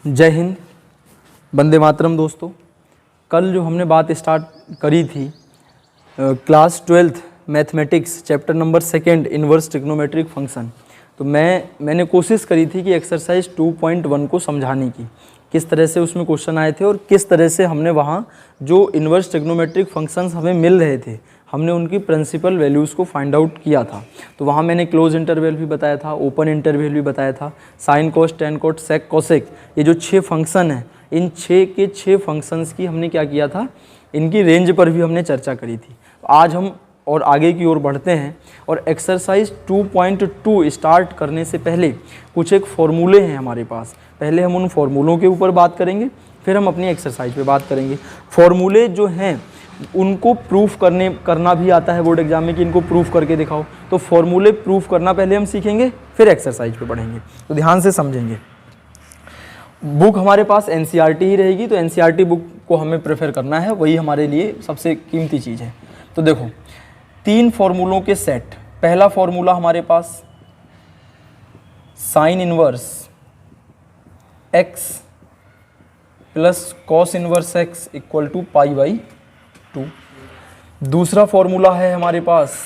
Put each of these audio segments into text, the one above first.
जय हिंद, वंदे मातरम। दोस्तों, कल जो हमने बात स्टार्ट करी थी class 12th mathematics chapter number 2 inverse trigonometric function, तो मैंने कोशिश करी थी कि एक्सरसाइज 2.1 को समझाने की, किस तरह से उसमें क्वेश्चन आए थे और किस तरह से हमने वहाँ जो इन्वर्स ट्रिग्नोमेट्रिक फंक्शंस हमें मिल रहे थे हमने उनकी प्रिंसिपल वैल्यूज़ को फाइंड आउट किया था। तो वहाँ मैंने क्लोज इंटरवल भी बताया था, ओपन इंटरवल भी बताया था, sine cos, tan cot, sec cosec, ये जो 6 फंक्शन हैं, इन 6 के 6 फंक्शंस की हमने क्या किया था, इनकी रेंज पर भी हमने चर्चा करी थी। आज हम और आगे की ओर बढ़ते हैं और एक्सरसाइज 2.2 स्टार्ट करने से पहले कुछ एक फॉर्मूले हैं हमारे पास। पहले हम उन फॉर्मूलों के ऊपर बात करेंगे, फिर हम अपनी एक्सरसाइज पे बात करेंगे। फॉर्मूले जो हैं उनको प्रूफ करना भी आता है बोर्ड एग्जाम में कि इनको प्रूफ करके दिखाओ। तो फॉर्मूले प्रूफ करना पहले हम सीखेंगे, फिर एक्सरसाइज पे पढ़ेंगे। तो ध्यान से समझेंगे। बुक हमारे पास एनसीईआरटी ही रहेगी, तो एनसीईआरटी बुक को हमें प्रेफर करना है, वही हमारे लिए सबसे कीमती चीज़ है। तो देखो, 3 फॉर्मूलों के सेट। पहला फॉर्मूला हमारे पास sine inverse x plus cos inverse x equal to pi by 2। दूसरा फॉर्मूला है हमारे पास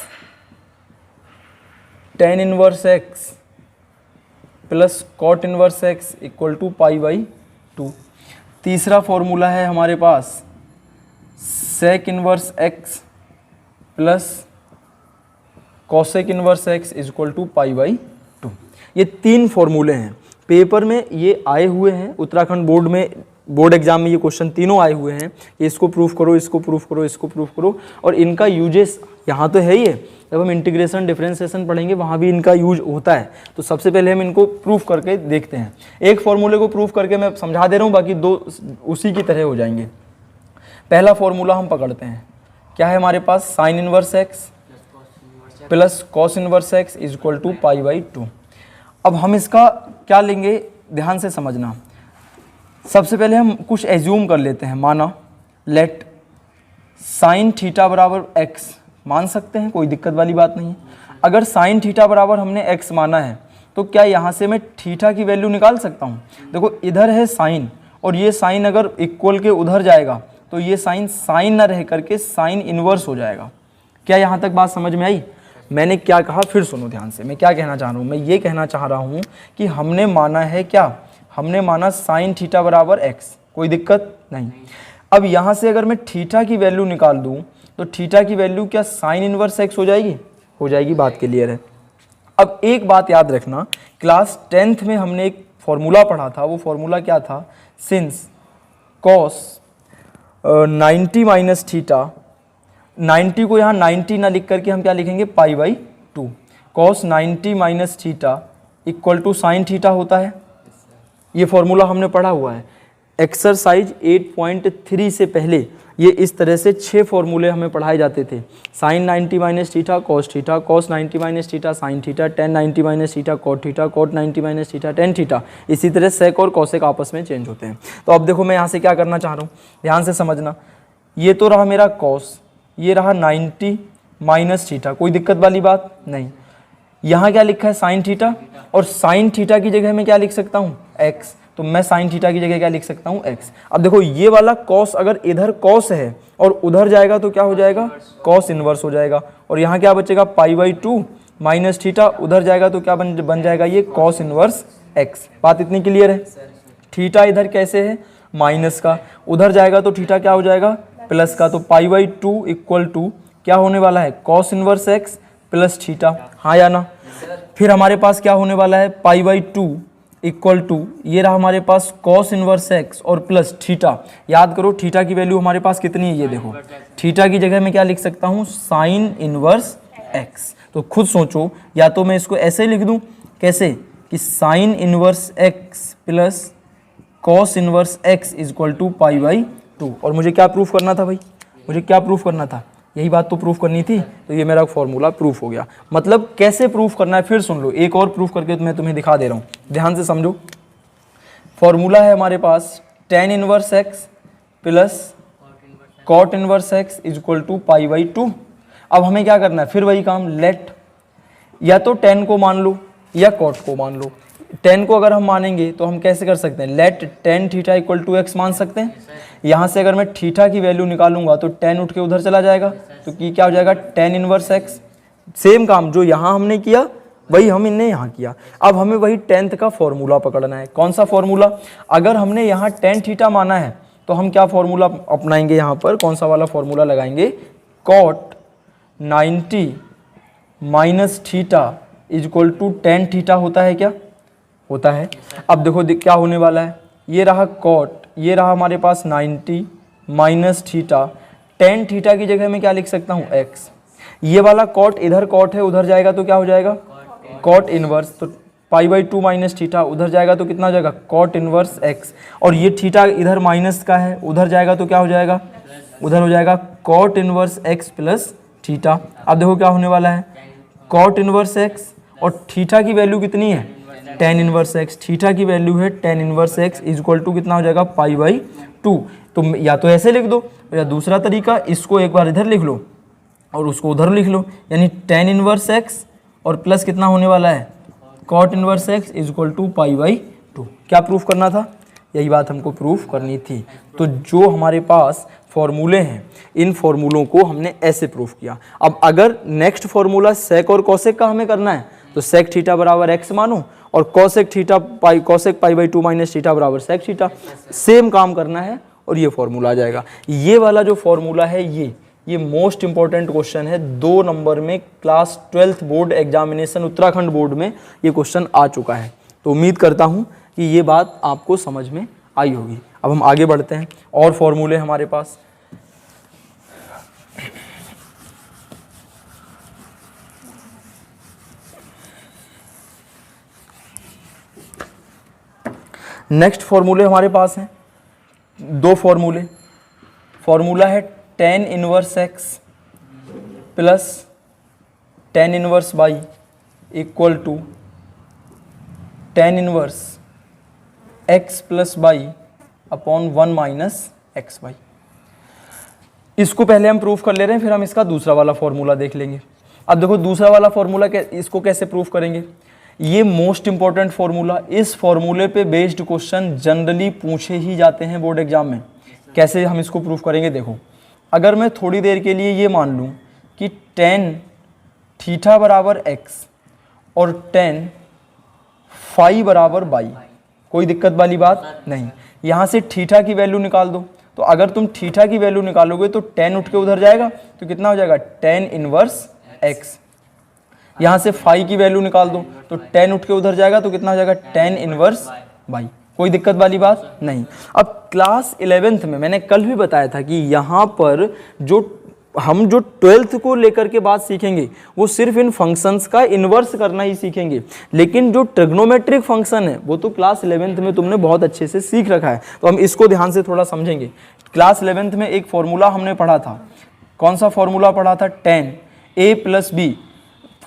tan inverse x plus cot inverse x equal to pi by 2। तीसरा फॉर्मूला है हमारे पास sec inverse x plus cosec inverse x is equal to pi by 2। ये 3 फॉर्मूले हैं, पेपर में ये आए हुए हैं। उत्तराखंड बोर्ड में, बोर्ड एग्जाम में ये क्वेश्चन तीनों आए हुए हैं कि इसको प्रूफ करो, इसको प्रूफ करो, इसको प्रूफ करो। और इनका यूजेस यहाँ तो है ही है, जब हम इंटीग्रेशन डिफरेंशिएशन पढ़ेंगे वहाँ भी इनका यूज होता है। तो सबसे पहले हम इनको प्रूफ करके देखते हैं। एक फॉर्मूले को प्रूफ करके मैं समझा दे रहा हूँ, बाकी 2 उसी की तरह हो जाएंगे। पहला फॉर्मूला हम पकड़ते हैं, क्या है हमारे पास, sine inverse x plus cos inverse x is equal to pi by 2। अब हम इसका क्या लेंगे, ध्यान से समझना। सबसे पहले हम कुछ एज्यूम कर लेते हैं, माना लेट साइन थीटा बराबर x मान सकते हैं, कोई दिक्कत वाली बात नहीं है। अगर साइन थीटा बराबर हमने x माना है तो क्या यहाँ से मैं थीटा की वैल्यू निकाल सकता हूँ। देखो, इधर है साइन और ये साइन अगर इक्वल के उधर जाएगा तो ये साइन साइन ना रह करके साइन इनवर्स हो जाएगा। क्या यहाँ तक बात समझ में आई? मैंने क्या कहा, फिर सुनो ध्यान से। मैं क्या कहना चाह रहा हूँ, मैं ये कहना चाह रहा हूँ कि हमने माना है क्या, हमने माना साइन थीटा बराबर x, कोई दिक्कत नहीं। अब यहाँ से अगर मैं थीटा की वैल्यू निकाल दूँ तो थीटा की वैल्यू क्या साइन इनवर्स x हो जाएगी? हो जाएगी, बात क्लियर है। अब एक बात याद रखना, क्लास 10th में हमने एक फॉर्मूला पढ़ा था, वो फॉर्मूला क्या था, सिंस कॉस 90 माइनस थीटा, 90 को यहाँ 90 ना लिख करके हम क्या लिखेंगे, pi by 2। Cos 90 minus theta equal to sine theta होता है। ये फॉर्मूला हमने पढ़ा हुआ है। एक्सरसाइज 8.3 से पहले ये इस तरह से 6 फॉर्मूले हमें पढ़ाए जाते थे। Sine 90 minus theta cos theta, cos 90 minus theta sine theta, tan 90 minus theta cot theta, cot 90 minus theta tan theta. इसी तरह सेक और कॉसेक आपस में चेंज होते हैं। तो अब देखो, मैं यहाँ से क्या करना चाह रहा हूँ, ध्यान से समझना। ये तो रहा मेरा कॉस, ये रहा 90 माइनस थीटा, कोई दिक्कत वाली बात नहीं। यहाँ क्या लिखा है, साइन थीटा, और साइन थीटा की जगह मैं क्या लिख सकता हूँ, x। तो मैं साइन थीटा की जगह क्या लिख सकता हूँ, x। अब देखो, ये वाला कॉस अगर इधर कॉस है और उधर जाएगा तो क्या हो जाएगा, कॉस इनवर्स हो जाएगा। और यहाँ क्या बचेगा, पाई बाई 2 माइनस थीटा, उधर जाएगा तो क्या बन जाएगा, ये कॉस इनवर्स x। बात इतनी क्लियर है। थीटा इधर कैसे है, माइनस का, उधर जाएगा तो थीटा क्या हो जाएगा, प्लस का। तो पाई बाई 2 इक्वल टू क्या होने वाला है, cos inverse x plus theta, हाँ या ना। फिर हमारे पास क्या होने वाला है, पाई बाई 2 इक्वल टू, ये रहा हमारे पास कॉस इनवर्स x और प्लस थीटा। याद करो, थीटा की वैल्यू हमारे पास कितनी है, ये देखो, थीटा की जगह मैं क्या लिख सकता हूँ, साइन इनवर्स x। तो खुद सोचो, या तो मैं इसको ऐसे लिख दूँ, कैसे, कि sine inverse x plus cos inverse x is equal to pi by 2। और मुझे क्या प्रूफ करना था भाई, मुझे क्या प्रूफ करना था, यही बात तो प्रूफ करनी थी। तो ये मेरा फॉर्मूला प्रूफ हो गया। मतलब कैसे प्रूफ करना है, फिर सुन लो, एक और प्रूफ करके मैं तुम्हें दिखा दे रहा हूँ, ध्यान से समझो। फॉर्मूला है हमारे पास tan inverse x plus cot inverse x is equal to pi by 2। अब हमें क्या करना है, फिर वही काम, लेट या तो टेन को मान लो या कॉट को मान लो। टेन को अगर हम मानेंगे तो हम कैसे कर सकते हैं, let tan theta equal to x मान सकते हैं। यहाँ से अगर मैं थीटा की वैल्यू निकालूंगा तो टेन उठ के उधर चला जाएगा, तो कि क्या हो जाएगा, टेन इनवर्स एक्स। सेम काम जो यहाँ हमने किया वही हम इनने यहाँ किया। अब हमें वही टेंथ का फॉर्मूला पकड़ना है। कौन सा फॉर्मूला, अगर हमने यहाँ टेन थीटा माना है तो हम क्या फॉर्मूला अपनाएंगे, यहाँ पर कौन सा वाला फॉर्मूला लगाएंगे, cot 90 minus theta is equal to tan theta होता है, क्या होता है। अब देखो क्या होने वाला है, ये रहा कॉट, ये रहा हमारे पास 90 माइनस थीटा, टेन थीटा की जगह मैं क्या लिख सकता हूँ, एक्स। ये वाला कॉट इधर कॉट है, उधर जाएगा तो क्या हो जाएगा, कॉट इनवर्स, तो पाई बाई टू माइनस थीटा, उधर जाएगा तो कितना हो जाएगा, कॉट इनवर्स एक्स। और ये थीटा इधर माइनस का है, उधर जाएगा तो क्या हो जाएगा, उधर हो जाएगा cot inverse x plus theta. अब देखो क्या होने वाला है, कॉट इनवर्स एक्स और थीटा की वैल्यू कितनी है, टेन इनवर्स एक्स। थीटा की वैल्यू है tan inverse x is equal to कितना हो जाएगा, पाई बाई टू। तो या तो ऐसे लिख दो, या दूसरा तरीका, इसको एक बार इधर लिख लो और उसको उधर लिख लो, यानी टेन इनवर्स एक्स और प्लस कितना होने वाला है, cot inverse x is equal to pi by two. क्या प्रूफ करना था, यही बात हमको प्रूफ करनी थी। तो जो हमारे पास फॉर्मूले हैं, इन फॉर्मूलों को हमने ऐसे प्रूफ किया। अब अगर नेक्स्ट फॉर्मूला सेक और कॉसेक का हमें करना है तो सेक थीटा बराबर एक्स मानो और cosec theta pi, cosec pi by to minus theta बराबर सेक थीटा, सेम काम करना है और ये फॉर्मूला आ जाएगा। ये वाला जो फॉर्मूला है ये मोस्ट इंपॉर्टेंट क्वेश्चन है, 2 नंबर में class 12th board examination Uttarakhand board में ये क्वेश्चन आ चुका है। तो उम्मीद करता हूँ कि ये बात आपको समझ में आई होगी। अब हम आगे बढ़ते हैं, और फॉर्मूले हमारे पास। नेक्स्ट फॉर्मूले हमारे पास हैं 2 फॉर्मूले। फॉर्मूला है tan inverse x plus tan inverse y equal to tan inverse x plus y upon 1 minus x y. इसको पहले हम प्रूफ कर ले रहे हैं, फिर हम इसका दूसरा वाला फॉर्मूला देख लेंगे। अब देखो दूसरा वाला फॉर्मूला इसको कैसे प्रूफ करेंगे, ये मोस्ट इंपॉर्टेंट फॉर्मूला, इस फॉर्मूले पे बेस्ड क्वेश्चन जनरली पूछे ही जाते हैं बोर्ड एग्जाम में। कैसे हम इसको प्रूफ करेंगे, देखो अगर मैं थोड़ी देर के लिए ये मान लूँ कि टेन थीटा बराबर एक्स और टेन फाई बराबर बाई, कोई दिक्कत वाली बात नहीं। यहाँ से थीटा की वैल्यू निकाल दो, तो अगर तुम थीटा की वैल्यू निकालोगे तो टेन उठ के उधर जाएगा तो कितना हो जाएगा, टेन इनवर्स एक्स। यहाँ से फाई की वैल्यू निकाल दो तो टेन उठ के उधर जाएगा तो कितना हो जाएगा, टेन इनवर्स बाई। कोई दिक्कत वाली बात नहीं। अब क्लास 11th में मैंने कल भी बताया था कि यहाँ पर जो 12th को लेकर के बात सीखेंगे वो सिर्फ इन फंक्शंस का इन्वर्स करना ही सीखेंगे, लेकिन जो ट्रिग्नोमेट्रिक फंक्शन है वो तो क्लास 11th में तुमने बहुत अच्छे से सीख रखा है। तो हम इसको ध्यान से थोड़ा समझेंगे। क्लास 11th में एक फॉर्मूला हमने पढ़ा था, कौन सा फॉर्मूला पढ़ा था, tan A plus B.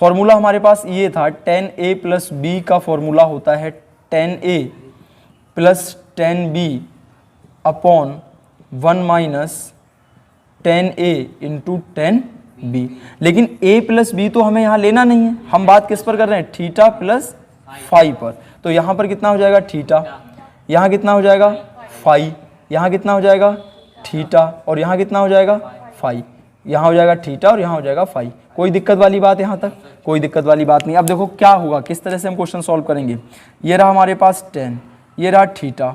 Formula हमारे पास ये था, टेन ए प्लस बी का फॉर्मूला होता है tan A plus tan B upon 1 minus tan A into tan B. लेकिन a प्लस बी तो हमें यहाँ लेना नहीं है, हम बात किस पर कर रहे हैं, थीटा प्लस फाई पर। तो यहाँ पर कितना हो जाएगा थीटा, यहाँ कितना हो जाएगा फाई, यहाँ कितना हो जाएगा थीटा और यहाँ कितना हो जाएगा फाई। यहाँ हो जाएगा थीटा और यहाँ हो जाएगा फाई। कोई दिक्कत वाली बात यहाँ तक, कोई दिक्कत वाली बात नहीं। अब देखो क्या होगा, किस तरह से हम क्वेश्चन सॉल्व करेंगे। ये रहा हमारे पास टेन, ये रहा theta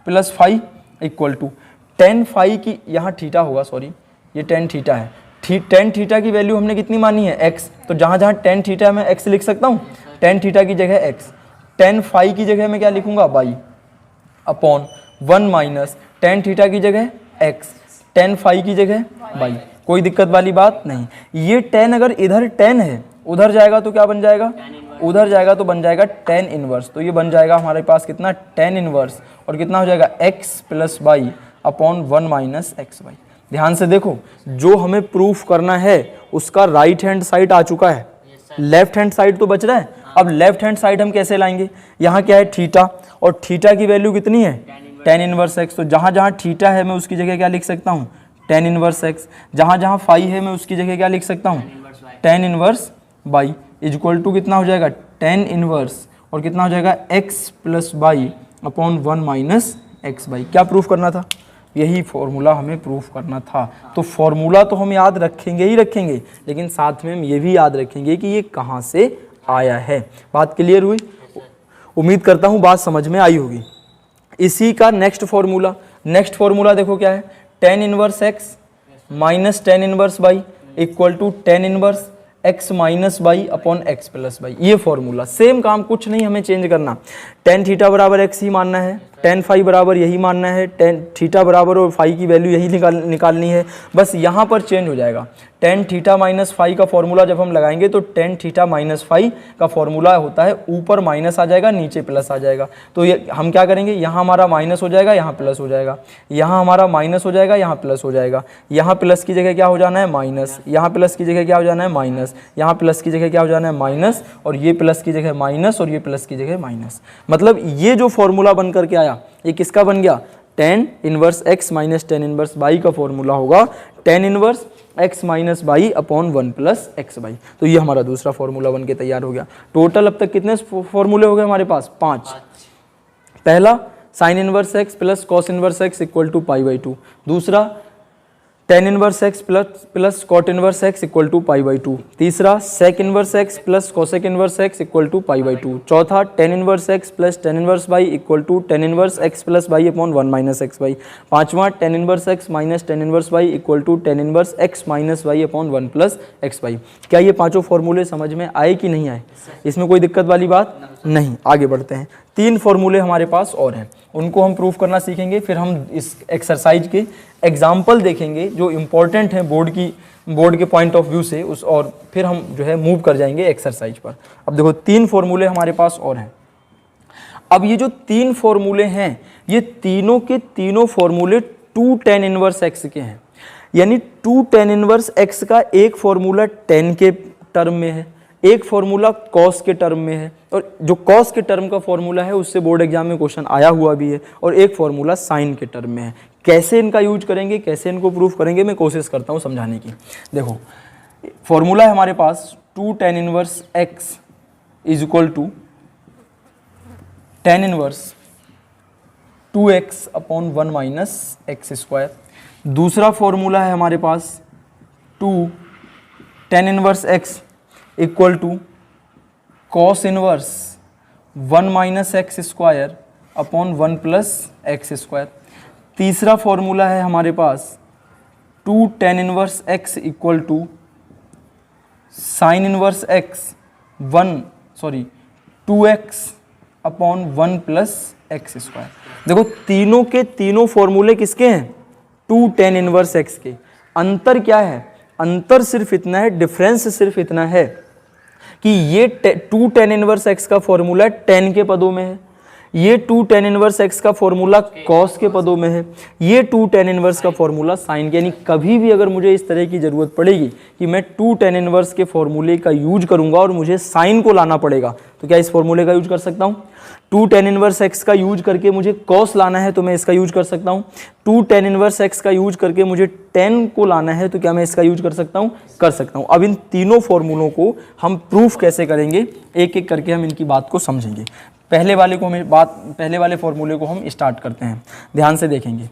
plus phi equal to tan phi की, यहाँ थीटा होगा, सॉरी ये टेन थीटा है। टेन थीटा की वैल्यू हमने कितनी मानी है, एक्स। तो जहाँ जहाँ टेन थीटा है मैं एक्स लिख सकता हूँ, टेन थीटा की जगह एक्स, टेन फाई की जगह मैं क्या लिखूंगा y upon 1 minus tan theta की जगह एक्स, टेन फाई की जगह वाई। कोई दिक्कत वाली बात नहीं। ये टेन अगर इधर टेन है उधर जाएगा तो क्या बन जाएगा, उधर जाएगा तो बन जाएगा टेन इनवर्स। तो ये बन जाएगा हमारे पास कितना, टेन इनवर्स और कितना हो जाएगा x plus y upon 1 minus x y. ध्यान से देखो, जो हमें प्रूफ करना है उसका राइट हैंड साइड आ चुका है, लेफ्ट हैंड साइड तो बच रहा है। अब लेफ्ट हैंड साइड हम कैसे लाएंगे, यहाँ क्या है थीटा और थीटा की वैल्यू कितनी है टेन इनवर्स एक्स। तो जहाँ जहाँ थीटा है मैं उसकी जगह क्या लिख सकता हूँ, टेन इनवर्स एक्स। जहाँ जहाँ फाई है मैं उसकी जगह क्या लिख सकता हूँ, tan inverse y is equal to कितना हो जाएगा, टेन इनवर्स और कितना हो जाएगा x plus y upon 1 minus x y. क्या प्रूफ करना था? यही फॉर्मूला हमें प्रूफ करना था। तो फॉर्मूला तो हम याद रखेंगे ही रखेंगे, लेकिन साथ में हम ये भी याद रखेंगे कि ये कहाँ से आया है। बात क्लियर हुई? उम्मीद करता हूँ बात समझ में आई होगी। इसी का नेक्स्ट फॉर्मूला देखो क्या है, tan inverse x minus tan inverse y equal to tan inverse x minus y upon x plus y. ये फॉर्मूला सेम काम, कुछ नहीं हमें चेंज करना। tan थीटा बराबर x ही मानना है, tan फाई बराबर यही मानना है, tan थीटा बराबर और फाई की वैल्यू यही निकालनी है। बस यहाँ पर चेंज हो जाएगा। tan थीटा माइनस फाई का फॉर्मूला जब हम लगाएंगे तो tan थीटा माइनस फाई का फॉर्मूला होता है ऊपर माइनस आ जाएगा, नीचे प्लस आ जाएगा। तो ये हम क्या करेंगे, यहाँ हमारा माइनस हो जाएगा, यहाँ प्लस हो जाएगा, यहाँ हमारा माइनस हो जाएगा, यहाँ प्लस हो जाएगा, यहाँ प्लस की जगह क्या हो जाना है माइनस, यहाँ प्लस की जगह क्या हो जाना है माइनस, यहाँ प्लस की जगह क्या हो जाना है माइनस, और ये प्लस की जगह माइनस, और ये प्लस की जगह माइनस। मतलब ये जो फॉर्मूला बन करके आया ये किसका बन गया, tan inverse x minus tan inverse by का फॉर्मूला होगा tan inverse x minus y upon 1 plus x by. तो ये हमारा दूसरा फॉर्मूला बन के तैयार हो गया। टोटल अब तक कितने फॉर्मूले हो गए हमारे पास? 5। पहला sine inverse x plus cos inverse x equal to pi by 2। दूसरा tan inverse x plus cot inverse x equal to pi by 2। तीसरा sec inverse x plus cosec inverse x equal to pi by 2। चौथा tan inverse x plus tan inverse y equal to tan inverse x plus y upon 1 minus x y. पांचवा tan inverse x minus tan inverse y equal to tan inverse x minus y upon 1 plus x y. क्या ये पांचों फॉर्मूले समझ में आए कि नहीं आए? इसमें कोई दिक्कत वाली बात नहीं। आगे बढ़ते हैं। 3 फॉर्मूले हमारे पास और हैं, उनको हम प्रूफ करना सीखेंगे। फिर हम इस एक्सरसाइज के एग्जाम्पल देखेंगे जो इम्पोर्टेंट हैं बोर्ड के पॉइंट ऑफ व्यू से और फिर हम जो है मूव कर जाएंगे एक्सरसाइज पर। अब देखो 3 फॉर्मूले हमारे पास और हैं। अब ये जो 3 फॉर्मूले हैं ये तीनों के तीनों फॉर्मूले 2 tan इनवर्स x के हैं। यानी 2 tan इनवर्स x का एक फॉर्मूला tan के टर्म में है, एक फॉर्मूला कॉस के टर्म में है, और जो कॉस के टर्म का फॉर्मूला है उससे बोर्ड एग्जाम में क्वेश्चन आया हुआ भी है, और एक फॉर्मूला साइन के टर्म में है। कैसे इनका यूज करेंगे, कैसे इनको प्रूफ करेंगे, मैं कोशिश करता हूँ समझाने की। देखो फॉर्मूला है हमारे पास 2 tan inverse x is equal to tan inverse 2x upon 1 minus x square. दूसरा फॉर्मूला है हमारे पास 2 tan inverse x equal to cos inverse 1 minus x square upon 1 plus x square. तीसरा फॉर्मूला है हमारे पास 2 tan inverse x equal to sine inverse x 2x upon 1 plus x square. देखो तीनों के तीनों फॉर्मूले किसके हैं? 2 tan इनवर्स x के। अंतर क्या है? अंतर सिर्फ इतना है, डिफरेंस सिर्फ इतना है कि ये 2 tan इनवर्स x का फॉर्मूला tan के पदों में है, ये 2 tan इनवर्स x का फॉर्मूला cos के पदों में है, ये 2 tan इनवर्स का फॉर्मूला sin के। यानी कभी भी अगर मुझे इस तरह की ज़रूरत पड़ेगी कि मैं 2 tan इनवर्स के फॉर्मूले का यूज करूंगा और मुझे sin को लाना पड़ेगा, तो क्या इस फॉर्मूले का यूज कर सकता हूं? 2 tan इनवर्स x का यूज करके मुझे cos लाना है तो मैं इसका यूज कर सकता हूं। 2 tan इनवर्स x का यूज करके मुझे tan को लाना है तो क्या मैं इसका यूज कर सकता हूं? कर सकता हूं। अब इन तीनों फॉर्मूलों को हम प्रूफ कैसे करेंगे, एक एक करके हम इनकी बात को समझेंगे। पहले वाले फॉर्मूले को हम स्टार्ट करते हैं, ध्यान से देखेंगे।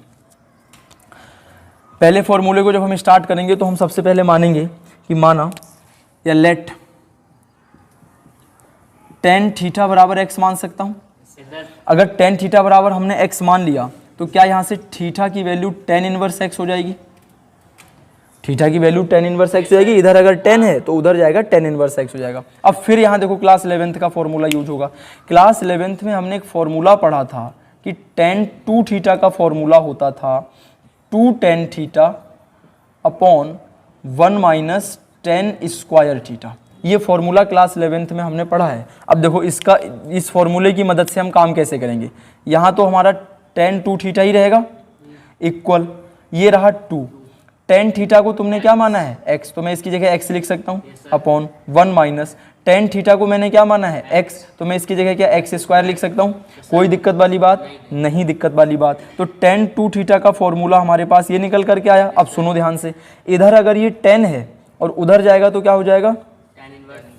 पहले फॉर्मूले को जब हम स्टार्ट करेंगे तो हम सबसे पहले मानेंगे कि माना या लेट tan थीटा बराबर x मान सकता हूं। अगर tan थीटा बराबर हमने x मान लिया तो क्या यहां से थीटा की वैल्यू tan इनवर्स x हो जाएगी? थीटा की वैल्यू tan इनवर्स x हो जाएगी। इधर अगर tan है तो उधर जाएगा tan इनवर्स x हो जाएगा। अब फिर यहाँ देखो क्लास 11th का फॉर्मूला यूज होगा। क्लास 11th में हमने एक फॉर्मूला पढ़ा था कि tan 2 थीटा का फॉर्मूला होता था 2 tan theta upon 1 minus tan square theta. ये फॉर्मूला क्लास 11th में हमने पढ़ा है। अब देखो इस फॉर्मूले की मदद से हम काम कैसे करेंगे। यहाँ तो हमारा tan 2 थीटा ही रहेगा इक्वल, ये रहा 2 tan थीटा को तुमने क्या माना है? x, तो मैं इसकी जगह x लिख सकता हूँ अपॉन 1 माइनस tan थीटा को मैंने क्या माना है? x, तो मैं इसकी जगह क्या x स्क्वायर लिख सकता हूँ। कोई दिक्कत वाली बात नहीं, दिक्कत वाली बात। तो tan 2 थीटा का फॉर्मूला हमारे पास ये निकल करके आया। अब सुनो ध्यान से, इधर अगर ये tan है और उधर जाएगा तो क्या हो जाएगा?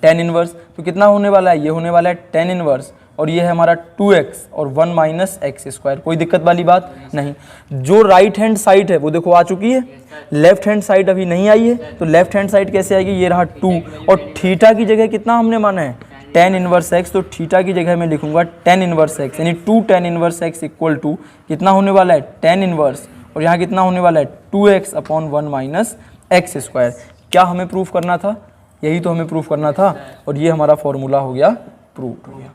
tan inverse. तो कितना होने वाला है? ये होने वाला है tan इनवर्स और ये है हमारा 2x और 1 माइनस एक्स स्क्वायर। कोई दिक्कत वाली बात नहीं। जो राइट हैंड साइड है वो देखो आ चुकी है, लेफ्ट हैंड साइड अभी नहीं आई है, तो लेफ्ट हैंड साइड कैसे आएगी, ये रहा 2 और थीटा की जगह कितना हमने माना है tan इनवर्स x, तो थीटा की जगह मैं लिखूंगा tan इनवर्स x, यानी 2 tan inverse x equal to कितना होने वाला है tan इनवर्स, और यहाँ कितना होने वाला है 2x upon 1 minus x square. क्या हमें प्रूफ करना था, यही तो हमें प्रूफ करना था, और ये हमारा फॉर्मूला हो गया प्रूफ हो गया।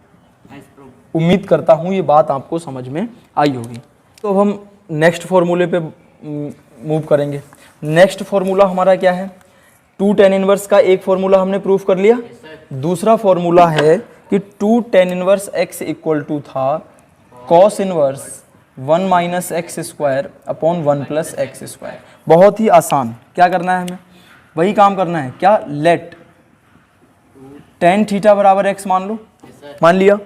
उम्मीद करता हूँ ये बात आपको समझ में आई होगी। तो अब हम नेक्स्ट फॉर्मूले पे मूव करेंगे। नेक्स्ट फॉर्मूला हमारा क्या है, 2 tan इनवर्स का एक फॉर्मूला हमने प्रूफ कर लिया। दूसरा फॉर्मूला है कि 2 tan inverse x equal to था cos inverse 1 minus x square upon 1 plus x square. बहुत ही आसान, क्या करना है हमें, वही काम करना है। क्या, लेट tan थीटा बराबर x मान लो, मान लिया।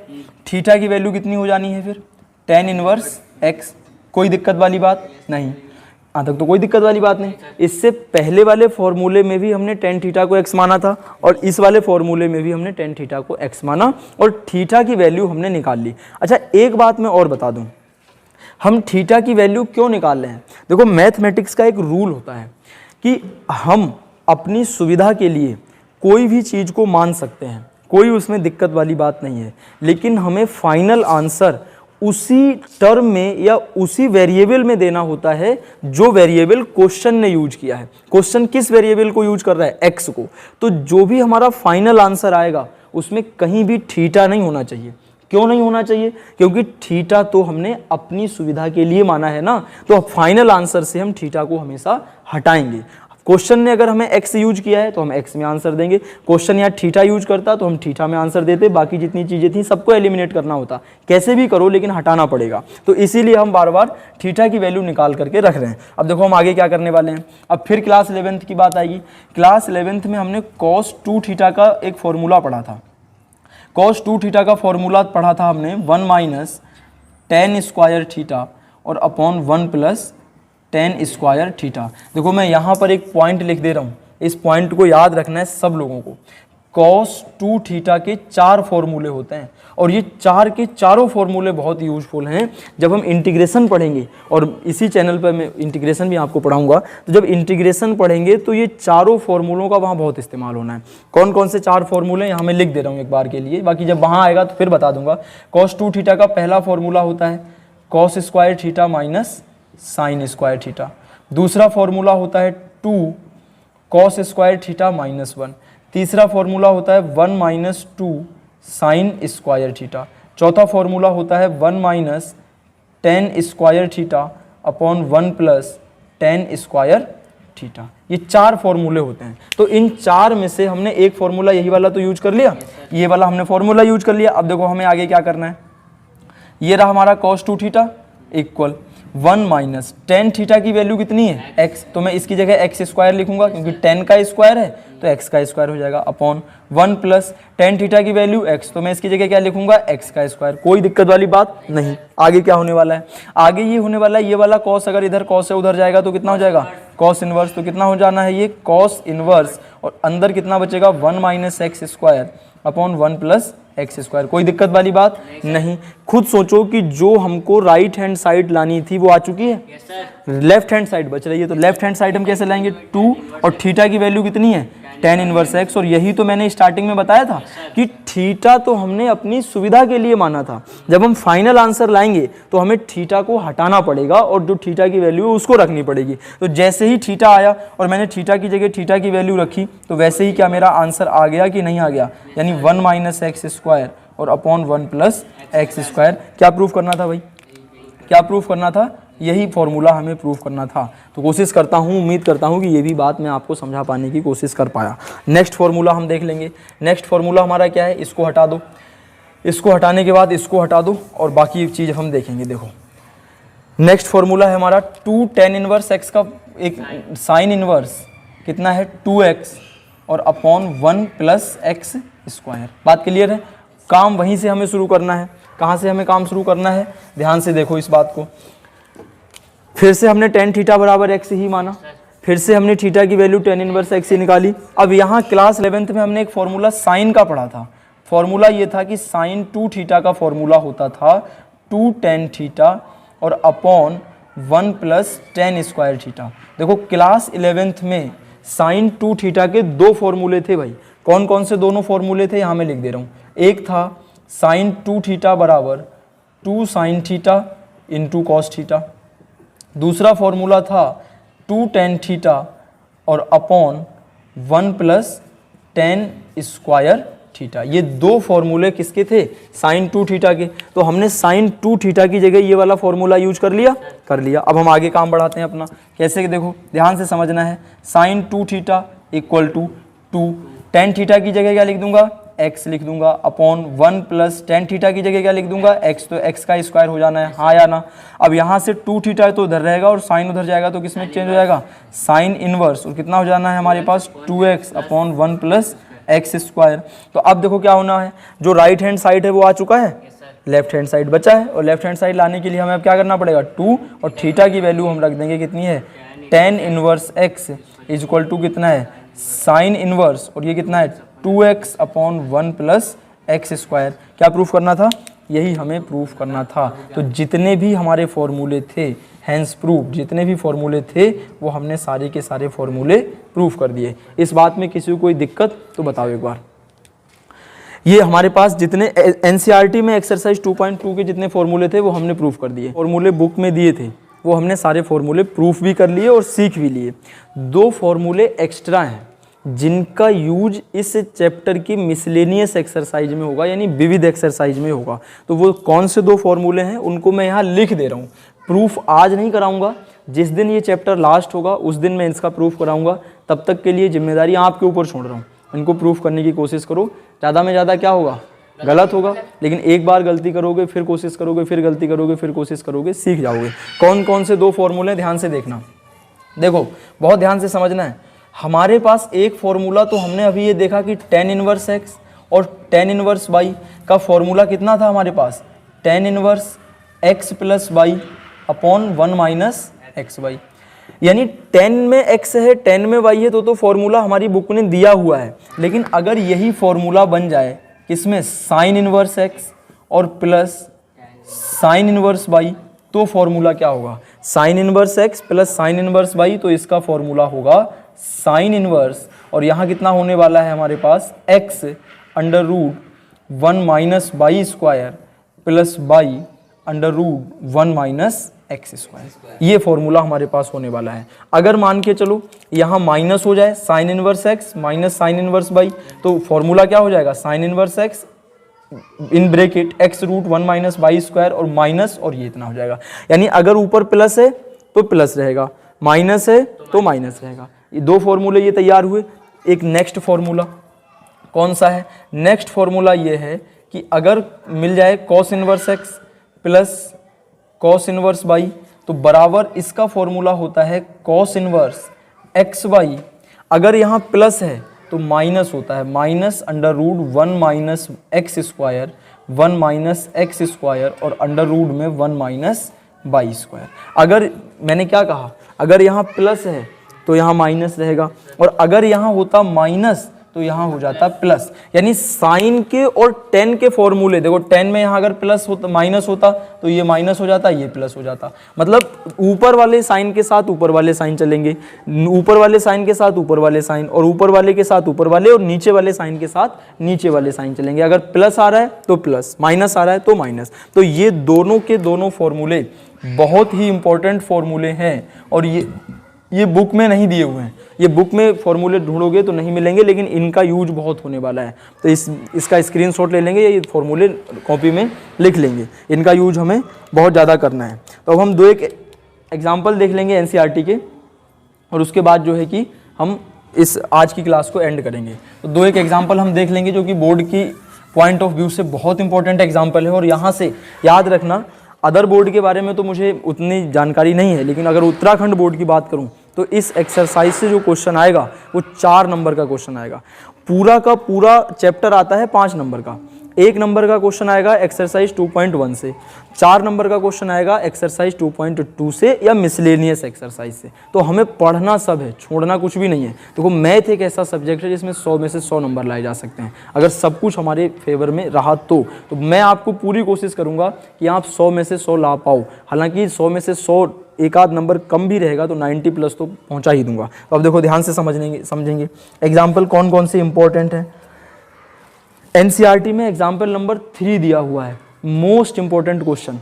थीटा की वैल्यू कितनी हो जानी है फिर tan इनवर्स x। कोई दिक्कत वाली बात नहीं, यहाँ तक तो कोई दिक्कत वाली बात नहीं। इससे पहले वाले फॉर्मूले में भी हमने tan थीटा को x माना था, और इस वाले फॉर्मूले में भी हमने tan थीटा को x माना, और थीटा की वैल्यू हमने निकाल ली। अच्छा, एक बात मैं और बता दूं, हम थीटा की वैल्यू क्यों निकाल रहे हैं। देखो, मैथमेटिक्स का एक रूल होता है कि हम अपनी सुविधा के लिए कोई भी चीज़ को मान सकते हैं, कोई उसमें दिक्कत वाली बात नहीं है, लेकिन हमें फाइनल आंसर उसी टर्म में या उसी वेरिएबल में देना होता है जो वेरिएबल क्वेश्चन ने यूज किया है। क्वेश्चन किस वेरिएबल को यूज कर रहा है, x को, तो जो भी हमारा फाइनल आंसर आएगा उसमें कहीं भी थीटा नहीं होना चाहिए। क्यों नहीं होना चाहिए, क्योंकि थीटा तो हमने अपनी सुविधा के लिए माना है ना, तो फाइनल आंसर से हम थीटा को हमेशा हटाएंगे। क्वेश्चन ने अगर हमें x यूज किया है तो हम x में आंसर देंगे, क्वेश्चन यहाँ थीटा यूज करता तो हम थीटा में आंसर देते, बाकी जितनी चीज़ें थी सबको एलिमिनेट करना होता, कैसे भी करो लेकिन हटाना पड़ेगा। तो इसीलिए हम बार बार थीटा की वैल्यू निकाल करके रख रहे हैं। अब देखो हम आगे क्या करने वाले हैं, अब फिर क्लास 11th की बात आएगी। क्लास 11th में हमने cos 2 थीटा का एक फॉर्मूला पढ़ा था। cos 2 थीटा का फॉर्मूला पढ़ा था हमने 1 माइनस tan स्क्वायर थीटा और upon 1 plus tan square theta. देखो मैं यहाँ पर एक पॉइंट लिख दे रहा हूँ, इस पॉइंट को याद रखना है सब लोगों को। cos 2 थीटा के 4 फॉर्मूले होते हैं, और ये 4 के चारों फॉर्मूले बहुत यूजफुल हैं जब हम इंटीग्रेशन पढ़ेंगे, और इसी चैनल पर मैं इंटीग्रेशन भी आपको पढ़ाऊंगा। तो जब इंटीग्रेशन पढ़ेंगे तो ये चारों फॉर्मूलों का वहाँ बहुत इस्तेमाल होना है। कौन कौन से 4 फॉर्मूले यहाँ मैं लिख दे रहा हूँ एक बार के लिए, बाकी जब वहाँ आएगा तो फिर बता दूंगा। cos 2 थीटा का पहला फॉर्मूला होता है cos square theta minus sine square theta. दूसरा फॉर्मूला होता है 2 cos स्क्वायर थीटा माइनस 1। तीसरा फॉर्मूला होता है 1 माइनस 2 साइन स्क्वायर थीटा। चौथा फॉर्मूला होता है 1 minus tan square theta upon 1 plus tan square theta. ये 4 फॉर्मूले होते हैं। तो इन 4 में से हमने एक फॉर्मूला यही वाला तो यूज कर लिया, ये वाला हमने फॉर्मूला यूज कर लिया। अब देखो हमें आगे क्या करना है, ये रहा हमारा cos 2 theta equal 1 minus tan theta की वैल्यू कितनी है x, तो मैं इसकी जगह x स्क्वायर लिखूंगा क्योंकि tan का स्क्वायर है तो x का स्क्वायर हो जाएगा अपॉन 1 प्लस tan थीटा की वैल्यू x, तो मैं इसकी जगह क्या लिखूंगा x का स्क्वायर। कोई दिक्कत वाली बात नहीं। आगे क्या होने वाला है, आगे ये होने वाला है, ये वाला cos अगर इधर cos से उधर जाएगा तो कितना हो जाएगा cos इनवर्स, तो कितना हो जाना है ये cos इनवर्स, और अंदर कितना बचेगा 1 minus x square upon 1 plus x square. कोई दिक्कत वाली बात नहीं। खुद सोचो कि जो हमको राइट हैंड साइड लानी थी वो आ चुकी है, लेफ्ट हैंड साइड बच रही है, तो लेफ्ट हैंड साइड हम कैसे लाएंगे 2, और थीटा की वैल्यू कितनी है tan इनवर्स x, और यही तो मैंने स्टार्टिंग में बताया था कि थीटा तो हमने अपनी सुविधा के लिए माना था। जब हम फाइनल आंसर लाएंगे तो हमें थीटा को हटाना पड़ेगा और जो थीटा की वैल्यू है उसको रखनी पड़ेगी। तो जैसे ही थीटा आया और मैंने थीटा की जगह थीटा की वैल्यू रखी तो वैसे ही क्या मेरा आंसर आ गया कि नहीं आ गया, यानी 1 माइनस एक्स स्क्वायर और अपॉन 1 प्लस एक्स स्क्वायर। क्या प्रूफ करना था भाई, क्या प्रूफ करना था, यही फॉर्मूला हमें प्रूफ करना था। तो कोशिश करता हूँ, उम्मीद करता हूँ कि ये भी बात मैं आपको समझा पाने की कोशिश कर पाया। नेक्स्ट फॉर्मूला हम देख लेंगे। नेक्स्ट फॉर्मूला हमारा क्या है, इसको हटा दो, इसको हटाने के बाद इसको हटा दो और बाकी चीज़ हम देखेंगे। देखो नेक्स्ट फॉर्मूला है हमारा 2 tan इनवर्स x का एक साइन इनवर्स कितना है 2x और अपॉन 1 प्लस एक्स स्क्वायर। बात क्लियर है। काम वहीं से हमें शुरू करना है। कहाँ से हमें काम शुरू करना है, ध्यान से देखो इस बात को। फिर से हमने tan थीटा बराबर x ही माना, फिर से हमने थीटा की वैल्यू tan इनवर्स x ही निकाली। अब यहाँ क्लास 11th में हमने एक फॉर्मूला साइन का पढ़ा था, फॉर्मूला ये था कि साइन 2 थीटा का फॉर्मूला होता था 2 tan थीटा और upon 1 plus tan square theta. देखो क्लास 11th में साइन 2 थीटा के 2 फॉर्मूले थे भाई। कौन कौन से दोनों फॉर्मूले थे यहाँ मैं लिख दे रहा हूँ। एक था साइन 2 थीटा बराबर 2 sine theta into cos theta. दूसरा फॉर्मूला था 2 tan थीटा और upon 1 plus tan square theta. ये 2 फॉर्मूले किसके थे? साइन 2 थीटा के। तो हमने साइन 2 थीटा की जगह ये वाला फॉर्मूला यूज कर लिया। अब हम आगे काम बढ़ाते हैं अपना। कैसे? देखो ध्यान से समझना है। Sine 2 theta equal to 2 tan theta की जगह क्या लिख दूंगा? x लिख दूंगा अपॉन 1 प्लस tan थीटा की जगह क्या लिख दूंगा? x। तो x का स्क्वायर हो जाना है, हाँ या ना। अब यहाँ से 2 थीटा तो उधर रहेगा और साइन उधर जाएगा तो किसमें चेंज हो जाएगा? Sine inverse. और कितना हो जाना है हमारे पास? 2x upon 1 plus x square. तो अब देखो क्या होना है, जो राइट हैंड साइड है वो आ चुका है, लेफ्ट हैंड साइड बचा है। और लेफ्ट हैंड साइड लाने के लिए हमें अब क्या करना पड़ेगा? 2 और थीटा की वैल्यू हम रख देंगे कितनी है? tan inverse x is equal to कितना है? Sine inverse. और ये कितना है? 2x upon 1 plus x square. क्या प्रूफ करना था? यही हमें प्रूफ करना था। तो जितने भी हमारे फॉर्मूले थे, हैंस प्रूफ, जितने भी फॉर्मूले थे वो हमने सारे के सारे फॉर्मूले प्रूफ कर दिए। इस बात में किसी को कोई दिक्कत तो बताओ एक बार। ये हमारे पास जितने एनसीईआरटी में एक्सरसाइज 2.2 के जितने फॉर्मूले थे वो हमने प्रूफ कर दिए। फॉर्मूले बुक में दिए थे वो हमने सारे फॉर्मूले प्रूफ भी कर लिए और सीख भी लिए। 2 फॉर्मूले एक्स्ट्रा हैं जिनका यूज इस चैप्टर की मिसलेनियस एक्सरसाइज में होगा, यानी विविध एक्सरसाइज में होगा। तो वो कौन से 2 फॉर्मूले हैं उनको मैं यहाँ लिख दे रहा हूँ। प्रूफ आज नहीं कराऊंगा, जिस दिन ये चैप्टर लास्ट होगा उस दिन मैं इसका प्रूफ कराऊंगा। तब तक के लिए जिम्मेदारी आपके ऊपर छोड़ रहा हूँ। इनको प्रूफ करने की कोशिश करो। ज़्यादा में ज़्यादा क्या होगा? गलत होगा। लेकिन एक बार गलती करोगे, फिर कोशिश करोगे, फिर गलती करोगे, फिर कोशिश करोगे, सीख जाओगे। कौन कौन से 2 फॉर्मूले ध्यान से देखना। देखो बहुत ध्यान से समझना है। हमारे पास एक फॉर्मूला तो हमने अभी ये देखा कि tan इनवर्स x और tan इनवर्स y का फॉर्मूला कितना था हमारे पास? tan inverse x plus y upon 1 minus x y. यानी 10 में x है, 10 में y है, तो फॉर्मूला हमारी बुक ने दिया हुआ है। लेकिन अगर यही फॉर्मूला बन जाए किसमें? साइन इनवर्स x और प्लस साइन इनवर्स y, तो फॉर्मूला क्या होगा? Sign inverse x plus sign inverse y। तो इसका फॉर्मूला होगा साइन इनवर्स। और यहाँ कितना होने वाला है हमारे पास? x under root 1 minus y square plus y under root 1 minus x square. ये फॉर्मूला हमारे पास होने वाला है। अगर मान के चलो यहाँ माइनस हो जाए sine inverse x minus sine inverse y, तो फॉर्मूला क्या हो जाएगा? Sine inverse x in bracket x root 1 minus y square और माइनस, और ये इतना हो जाएगा। यानी अगर ऊपर प्लस है तो प्लस रहेगा, माइनस है तो माइनस रहेगा। ये 2 फॉर्मूले ये तैयार हुए। एक नेक्स्ट फॉर्मूला कौन सा है? नेक्स्ट फॉर्मूला ये है कि अगर मिल जाए cos inverse x plus cos inverse y, तो बराबर इसका फॉर्मूला होता है कॉस इनवर्स एक्स वाई। अगर यहाँ प्लस है तो माइनस होता है, minus under root 1 minus x square, 1 minus x square और अंडर रूट में 1 माइनस वाई स्क्वायर। अगर मैंने क्या कहा? अगर यहाँ प्लस है तो यहाँ माइनस रहेगा, और अगर यहाँ होता माइनस तो यहाँ हो जाता प्लस। यानी साइन के और tan के फॉर्मूले देखो, tan में यहाँ अगर प्लस होता माइनस होता तो ये माइनस हो जाता, ये प्लस हो जाता। मतलब ऊपर वाले साइन के साथ ऊपर वाले साइन चलेंगे, ऊपर वाले साइन के साथ ऊपर वाले साइन, और ऊपर वाले के साथ ऊपर वाले, और नीचे वाले साइन के साथ नीचे वाले साइन चलेंगे। अगर प्लस आ रहा है तो प्लस, माइनस आ रहा है तो माइनस। तो ये दोनों के दोनों फॉर्मूले बहुत ही इंपॉर्टेंट फॉर्मूले हैं, और ये बुक में नहीं दिए हुए हैं। ये बुक में फॉर्मूले ढूंढोगे तो नहीं मिलेंगे, लेकिन इनका यूज बहुत होने वाला है। तो इसका स्क्रीनशॉट ले लेंगे, ये फॉर्मूले कॉपी में लिख लेंगे। इनका यूज हमें बहुत ज़्यादा करना है। तो अब हम 2 एक एग्जाम्पल देख लेंगे एनसीईआरटी के, और उसके बाद जो है कि हम इस आज की क्लास को एंड करेंगे। तो 2 एक एग्जाम्पल हम देख लेंगे जो कि बोर्ड की पॉइंट ऑफ व्यू से बहुत इंपॉर्टेंट एग्जाम्पल है। और यहाँ से याद रखना, अदर बोर्ड के बारे में तो मुझे उतनी जानकारी नहीं है, लेकिन अगर उत्तराखंड बोर्ड की बात करूं तो इस एक्सरसाइज से जो क्वेश्चन आएगा वो 4 नंबर का क्वेश्चन आएगा। पूरा का पूरा चैप्टर आता है 5 नंबर का, 1 नंबर का क्वेश्चन आएगा एक्सरसाइज 2.1 से, 4 नंबर का क्वेश्चन आएगा एक्सरसाइज 2.2 से या मिसलेनियस एक्सरसाइज से। तो हमें पढ़ना सब है, छोड़ना कुछ भी नहीं है। देखो मैथ एक ऐसा सब्जेक्ट है जिसमें 100 में से 100 नंबर लाए जा सकते हैं, अगर सब कुछ हमारे फेवर में रहा तो मैं आपको पूरी कोशिश करूंगा कि आप 100 में से 100 ला पाओ। हालांकि 100 में से 100 एक आध नंबर कम भी रहेगा तो 90 प्लस तो पहुंचा ही दूंगा। तो अब देखो ध्यान से समझेंगे एग्जाम्पल कौन कौन से इंपॉर्टेंट है। एनसीईआरटी में एग्जाम्पल नंबर 3 दिया हुआ है, मोस्ट इंपॉर्टेंट क्वेश्चन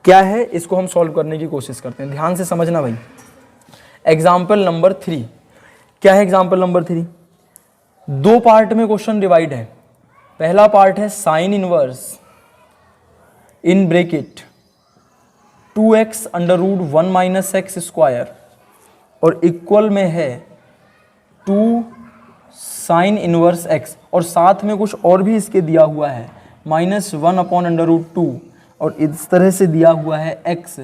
क्या है, इसको हम सॉल्व करने की कोशिश करते हैं। ध्यान से समझना भाई। एग्जाम्पल नंबर 3 क्या है? एग्जाम्पल नंबर 3 2 पार्ट में क्वेश्चन डिवाइड है। पहला पार्ट है sine inverse in bracket 2x under root 1 minus x square और इक्वल में है 2 साइन इनवर्स x और साथ में कुछ और भी इसके दिया हुआ है -1 अपॉन अंडर रूट 2 और इस तरह से दिया हुआ है x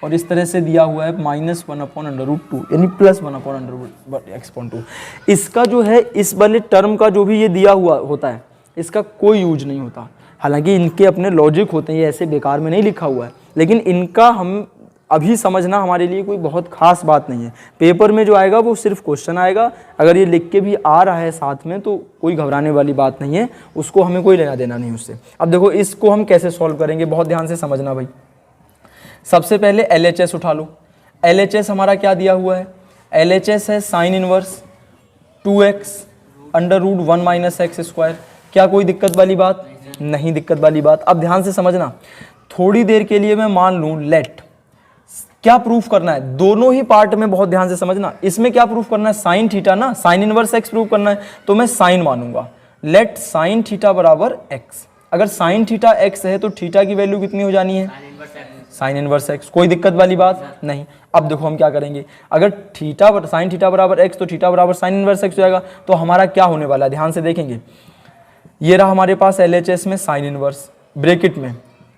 और इस तरह से दिया हुआ है -1 अपॉन अंडर रूट 2 यानी +1 upon under root x upon 2। इसका जो है इस वाले टर्म का जो भी ये दिया हुआ होता है इसका कोई यूज नहीं होता। हालांकि इनके अपने लॉजिक होते हैं, ये ऐसे बेकार में नहीं लिखा हुआ है, लेकिन इनका हम अभी समझना हमारे लिए कोई बहुत खास बात नहीं है। पेपर में जो आएगा वो सिर्फ क्वेश्चन आएगा, अगर ये लिख के भी आ रहा है साथ में तो कोई घबराने वाली बात नहीं है, उसको हमें कोई लेना देना नहीं उससे। अब देखो इसको हम कैसे सॉल्व करेंगे, बहुत ध्यान से समझना भाई। सबसे पहले LHS उठा लो। LHS हमारा क्या दिया हुआ है? LHS है sine inverse 2x under root 1 minus x square. क्या कोई दिक्कत वाली बात? नहीं दिक्कत वाली बात। अब ध्यान से समझना, थोड़ी देर के लिए मैं मान लूं लेट, क्या प्रूफ करना है दोनों ही पार्ट में, बहुत ध्यान से समझना। इसमें क्या प्रूफ करना है? साइन थीटा ना, साइन इनवर्स एक्स प्रूफ करना है, तो मैं साइन मानूंगा। लेट साइन थीटा बराबर एक्स। अगर साइन थीटा एक्स है तो थीटा की वैल्यू कितनी हो जानी है? Sine inverse x. कोई दिक्कत वाली बात नहीं। अब देखो हम क्या करेंगे, अगर साइन थीटा बराबर एक्स तो थीटा बराबर साइन इनवर्स एक्स हो जाएगा, तो हमारा क्या होने वाला है ध्यान से देखेंगे। ये रहा हमारे पास LHS में साइन इनवर्स ब्रैकेट में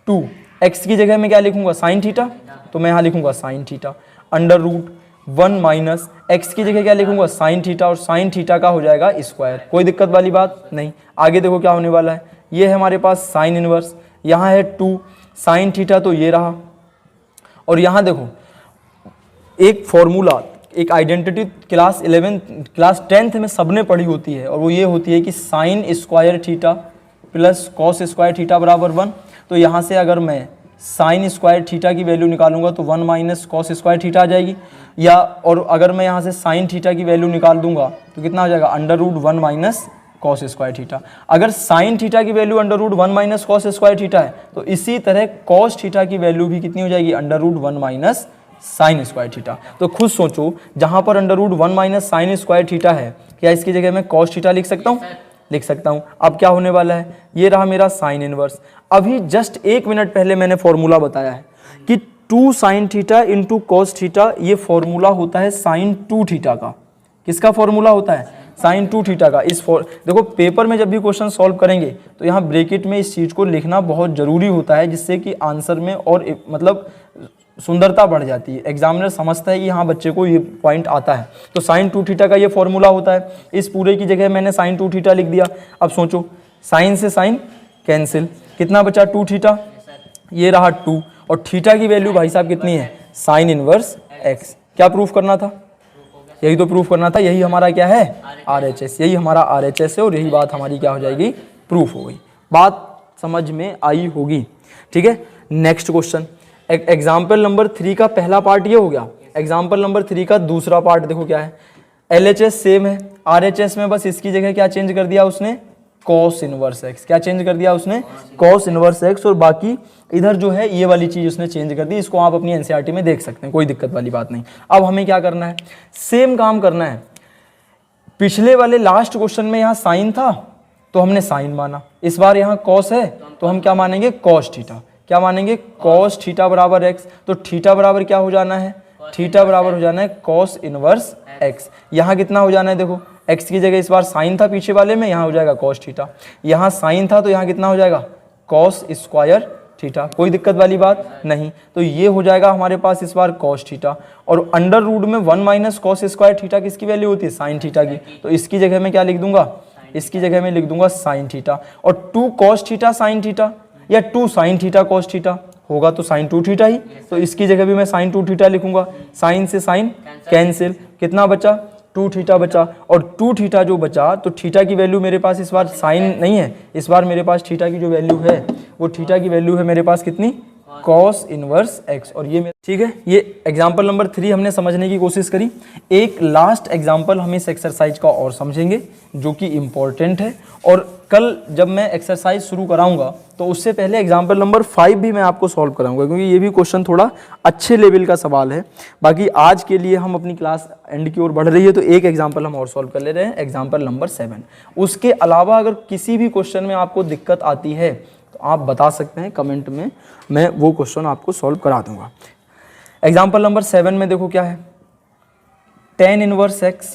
2 x की जगह में क्या लिखूंगा? साइन थीटा, तो मैं यहाँ लिखूंगा sine theta under root 1 minus x की जगह क्या लिखूंगा? साइन थीटा, और साइन थीटा का हो जाएगा स्क्वायर। कोई दिक्कत वाली बात नहीं। आगे देखो क्या होने वाला है, ये है हमारे पास साइन इनवर्स, यहाँ है 2 साइन थीटा, तो ये रहा। और यहाँ देखो एक फॉर्मूला, एक आइडेंटिटी क्लास 10th में सबने पढ़ी होती है, और वो ये होती है कि sign square theta plus cos square theta बराबर 1। तो यहाँ से अगर मैं साइन स्क्वायर थीटा की वैल्यू निकालूंगा तो 1 माइनस कॉस स्क्वायर थीटा आ जाएगी, या और अगर मैं यहाँ से साइन थीटा की वैल्यू निकाल दूंगा तो कितना हो जाएगा? Under root 1 minus cos square theta. अगर साइन थीटा की value under root 1 minus cos square theta है तो इसी तरह कॉस थीटा की वैल्यू भी कितनी हो जाएगी? Under root 1 minus sine square theta. तो खुद सोचो, जहां पर under root 1 minus sine square theta है, क्या इसकी जगह मैं कॉस थीटा लिख सकता हूँ? लिख सकता हूँ। अब क्या होने वाला है, ये रहा मेरा साइन इनवर्स। अभी जस्ट 1 मिनट पहले मैंने फॉर्मूला बताया है कि 2 sine theta into cos theta, ये फॉर्मूला होता है साइन 2 थीटा का। किसका फॉर्मूला होता है? साइन 2 थीटा का। देखो पेपर में जब भी क्वेश्चन सॉल्व करेंगे तो यहाँ ब्रैकेट में इस चीज़ को लिखना बहुत ज़रूरी होता है, जिससे कि आंसर में और मतलब सुंदरता बढ़ जाती है। एग्जामिनर समझता है कि हाँ बच्चे को ये पॉइंट आता है। तो साइन 2 थीटा का ये फॉर्मूला होता है। इस पूरे की जगह मैंने साइन 2 थीटा लिख दिया। अब सोचो, साइन से साइन कैंसिल, कितना बचा? 2 थीटा, ये रहा 2, और थीटा की वैल्यू भाई साहब कितनी है? Sine inverse x. क्या प्रूफ करना था? यही तो प्रूफ करना था। यही हमारा क्या है? RHS। यही हमारा RHS है, और यही बात हमारी क्या हो जाएगी? प्रूफ हो गई। बात समझ में आई होगी, ठीक है। नेक्स्ट क्वेश्चन, एग्जाम्पल नंबर 3 का पहला पार्ट ये हो गया। एग्जाम्पल नंबर 3 का दूसरा पार्ट देखो क्या है। LHS सेम है, RHS में बस इसकी जगह क्या चेंज कर दिया उसने? Cos inverse x. क्या चेंज कर दिया उसने? Cos inverse x. और बाकी इधर जो है ये वाली चीज उसने चेंज कर दी। इसको आप अपनी एनसीईआरटी में देख सकते हैं, कोई दिक्कत वाली बात नहीं। अब हमें क्या करना है? सेम काम करना है। पिछले वाले लास्ट क्वेश्चन में यहाँ साइन था तो हमने साइन माना, इस बार यहाँ कॉस है तो हम क्या मानेंगे? Cos theta. क्या मानेंगे? कॉस थीटा बराबर एक्स। तो थीटा बराबर क्या हो जाना है? थीटा बराबर हो जाना है कॉस इनवर्स एक्स। यहाँ कितना हो जाना है? देखो एक्स की जगह इस बार साइन था पीछे वाले में, यहाँ हो जाएगा कॉस थीटा। यहाँ साइन था तो यहाँ कितना हो जाएगा? Cos square theta. कोई दिक्कत वाली बात नहीं। तो ये हो जाएगा हमारे पास इस बार कॉस थीटा, और अंडर रूट में 1 माइनस कॉस स्क्वायर थीटा किसकी वैल्यू होती है? साइन थीटा की। तो इसकी जगह में क्या लिख दूंगा? इसकी जगह मैं लिख दूंगा साइन थीटा, और 2 cos थीटा साइन थीटा या 2 sin थीटा cos थीटा होगा तो साइन 2 थीटा ही, तो इसकी जगह भी मैं साइन 2 थीटा लिखूंगा। साइन से साइन कैंसिल, कितना बचा 2 थीटा बचा, और 2 थीटा जो बचा तो थीटा की वैल्यू मेरे पास इस बार साइन नहीं है, इस बार मेरे पास थीटा की जो वैल्यू है वो थीटा की वैल्यू है मेरे पास कितनी cos इनवर्स x। और ये ठीक है, ये एग्जाम्पल नंबर 3 हमने समझने की कोशिश करी। एक लास्ट एग्जाम्पल हम इस एक्सरसाइज का और समझेंगे जो कि इम्पोर्टेंट है, और कल जब मैं एक्सरसाइज शुरू कराऊंगा तो उससे पहले एग्जाम्पल नंबर 5 भी मैं आपको सॉल्व कराऊंगा, क्योंकि ये भी क्वेश्चन थोड़ा अच्छे लेवल का सवाल है। बाकी आज के लिए हम अपनी क्लास एंड की ओर बढ़ रही है तो एक एग्जाम्पल हम और सॉल्व कर ले रहे हैं, एग्जाम्पल नंबर 7। उसके अलावा अगर किसी भी क्वेश्चन में आपको दिक्कत आती है तो आप बता सकते हैं कमेंट में, मैं वो क्वेश्चन आपको सॉल्व करा दूंगा। एग्जाम्पल नंबर 7 में देखो क्या है, tan inverse x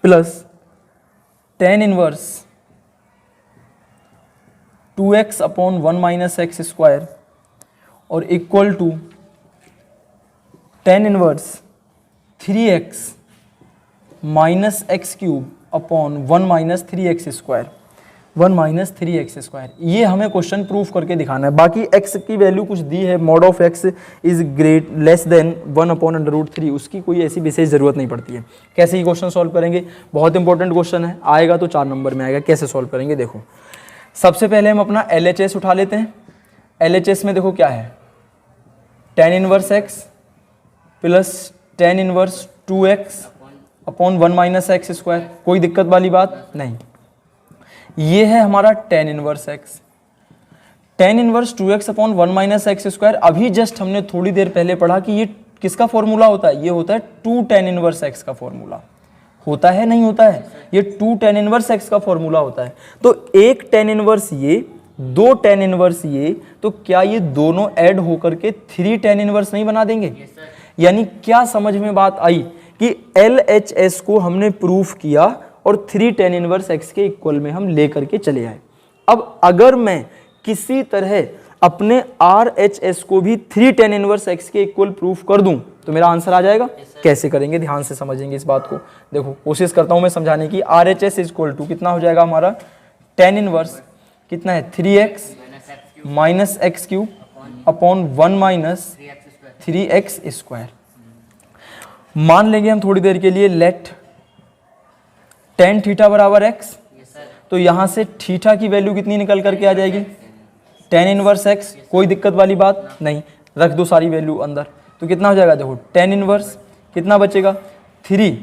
plus tan inverse 2x upon 1 minus x square और equal to tan inverse 3x minus X cube upon 1 minus 3x square, 1 minus 3x square. ये हमें क्वेश्चन प्रूफ करके दिखाना है। बाकी x की वैल्यू कुछ दी है, mod of x is great less than 1 upon √3, उसकी कोई ऐसी विशेष जरूरत नहीं पड़ती है। कैसे ये क्वेश्चन सॉल्व करेंगे, बहुत इंपॉर्टेंट क्वेश्चन है, आएगा तो 4 नंबर में आएगा। कैसे सॉल्व करेंगे देखो, सबसे पहले हम अपना LHS उठा लेते हैं। LHS में देखो क्या है, tan inverse x plus tan inverse 2x upon 1 minus x square, कोई दिक्कत वाली बात नहीं। ये है हमारा tan inverse x, tan inverse 2x upon 1 minus x square. अभी जस्ट हमने थोड़ी देर पहले पढ़ा कि ये किसका फॉर्मूला होता है, ये होता है 2 tan इनवर्स x का फॉर्मूला। होता है नहीं होता है, ये 2 tan इनवर्स x का फॉर्मूला होता है। तो एक tan इनवर्स ये, 2 tan इनवर्स ये, तो क्या ये दोनों ऐड होकर के 3 tan इनवर्स नहीं बना देंगे? यानी क्या समझ में बात आई कि LHS को हमने प्रूफ किया और 3 tan इनवर्स x के इक्वल में हम लेकर के चले आए। अब अगर मैं किसी तरह अपने RHS को भी 3 tan इनवर्स x के इक्वल प्रूफ कर दूं तो मेरा आंसर आ जाएगा। कैसे करेंगे, ध्यान से समझेंगे इस बात को। देखो कोशिश करता हूं मैं समझाने की। RHS इक्वल टू कितना हो जाएगा हमारा, tan इनवर्स कितना है 3x minus X cube upon 1 minus 3x square. मान लेंगे हम थोड़ी देर के लिए लेट tan थीटा बराबर x, तो यहां से थीटा की वैल्यू कितनी निकल करके आ जाएगी, tan इनवर्स x, कोई दिक्कत वाली बात नहीं, रख दो सारी वैल्यू अंदर। तो कितना हो जाएगा, देखो tan इनवर्स कितना बचेगा 3,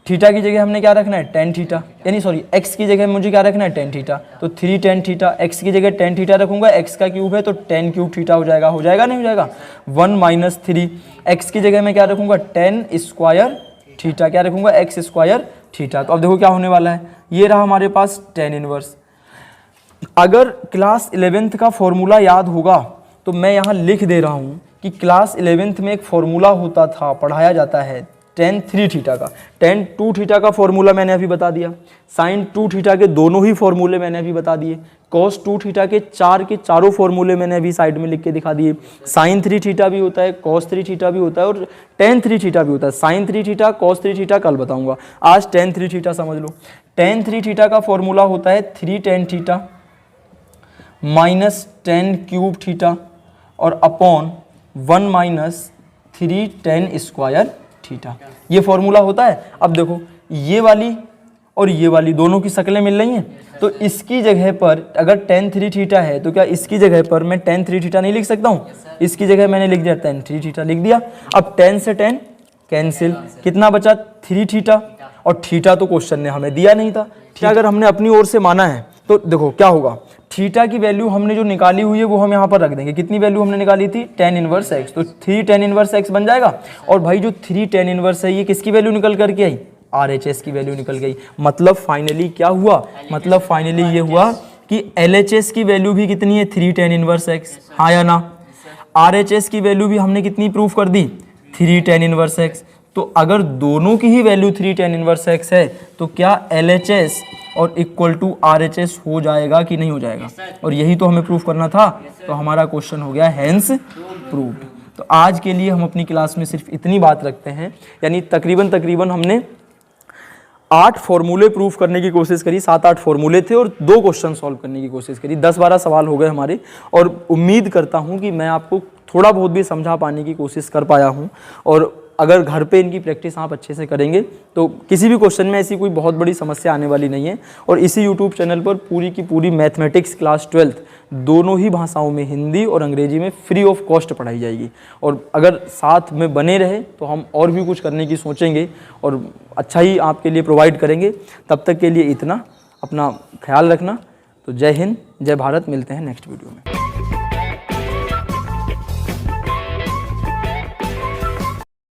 थीटा की जगह हमने क्या रखना है tan थीटा, यानी सॉरी x की जगह मुझे क्या रखना है tan थीटा, तो 3 tan थीटा, x की जगह tan थीटा रखूंगा, x का क्यूब है तो tan क्यूब थीटा हो जाएगा। हो जाएगा नहीं हो जाएगा, 1 माइनस 3, x की जगह मैं क्या रखूंगा tan स्क्वायर थीटा, क्या रखूंगा x स्क्वायर थीटा। तो अब देखो क्या होने वाला है, ये रहा हमारे पास tan इनवर्स। अगर क्लास 11th का फॉर्मूला याद होगा तो मैं यहाँ लिख दे रहा हूँ कि क्लास 11th में एक फॉर्मूला होता था, पढ़ाया जाता है tan 3 थीटा का, tan 2 थीटा का फॉर्मूला मैंने अभी बता दिया, sin 2 थीटा के दोनों ही फॉर्मूले मैंने अभी बता दिए, cos 2 थीटा के चारों फॉर्मूले मैंने अभी साइड में लिख के दिखा दिए। sin 3 थीटा भी होता है, cos 3 थीटा भी होता है और tan 3 थीटा भी होता है। sin 3 थीटा cos 3 थीटा कल बताऊंगा, आज tan 3 थीटा समझ लो। tan 3 थीटा का फॉर्मूला होता है 3 tan थीटा माइनस tan क्यूब थीटा और upon 1 minus 3 tan square theta, ये फॉर्मूला होता है। अब देखो ये वाली और ये वाली दोनों की शक्लें मिल रही हैं, तो इसकी जगह पर अगर tan 3 थीटा है तो क्या इसकी जगह पर मैं tan 3 थीटा नहीं लिख सकता हूँ, इसकी जगह मैंने लिख दिया tan 3 थीटा लिख दिया। अब tan से tan कैंसिल, कितना बचा 3 थीटा, और थीटा तो क्वेश्चन ने हमें दिया नहीं था। थीटा अगर हमने अपनी ओर से माना है तो देखो क्या होगा, थीटा की वैल्यू हमने जो निकाली हुई है वो हम यहाँ पर रख देंगे। कितनी वैल्यू हमने निकाली थी, tan इनवर्स x, तो 3 tan इनवर्स x बन जाएगा। और भाई जो 3 tan इनवर्स है ये किसकी वैल्यू निकल करके आई, RHS की वैल्यू निकल गई। मतलब फाइनली क्या हुआ, मतलब फाइनली ये हुआ कि LHS की वैल्यू भी कितनी है 3 tan इनवर्स x, हाँ या ना। RHS की वैल्यू भी हमने कितनी प्रूफ कर दी 3 tan इनवर्स x। तो अगर दोनों की ही वैल्यू 3 tan इनवर्स x है तो क्या LHS और इक्वल टू RHS हो जाएगा कि नहीं हो जाएगा, और यही तो हमें प्रूफ करना था। तो हमारा क्वेश्चन हो गया हैंस प्रूव्ड। तो आज के लिए हम अपनी क्लास में सिर्फ इतनी बात रखते हैं, यानी तकरीबन हमने 8 फॉर्मूले प्रूफ करने की कोशिश करी, 7-8 फॉर्मूले थे और 2 क्वेश्चन सॉल्व करने की कोशिश करी। 10-12 सवाल हो गए हमारे, और उम्मीद करता हूं कि मैं आपको थोड़ा बहुत भी समझा पाने की कोशिश कर पाया हूं। और अगर घर पे इनकी प्रैक्टिस आप अच्छे से करेंगे तो किसी भी क्वेश्चन में ऐसी कोई बहुत बड़ी समस्या आने वाली नहीं है। और इसी यूट्यूब चैनल पर पूरी की पूरी मैथमेटिक्स क्लास 12th दोनों ही भाषाओं में, हिंदी और अंग्रेजी में, फ्री ऑफ कॉस्ट पढ़ाई जाएगी। और अगर साथ में बने रहे तो हम और भी कुछ करने की सोचेंगे और अच्छा ही आपके लिए प्रोवाइड करेंगे। तब तक के लिए इतना, अपना ख्याल रखना। तो जय हिंद, जय भारत, मिलते हैं नेक्स्ट वीडियो में।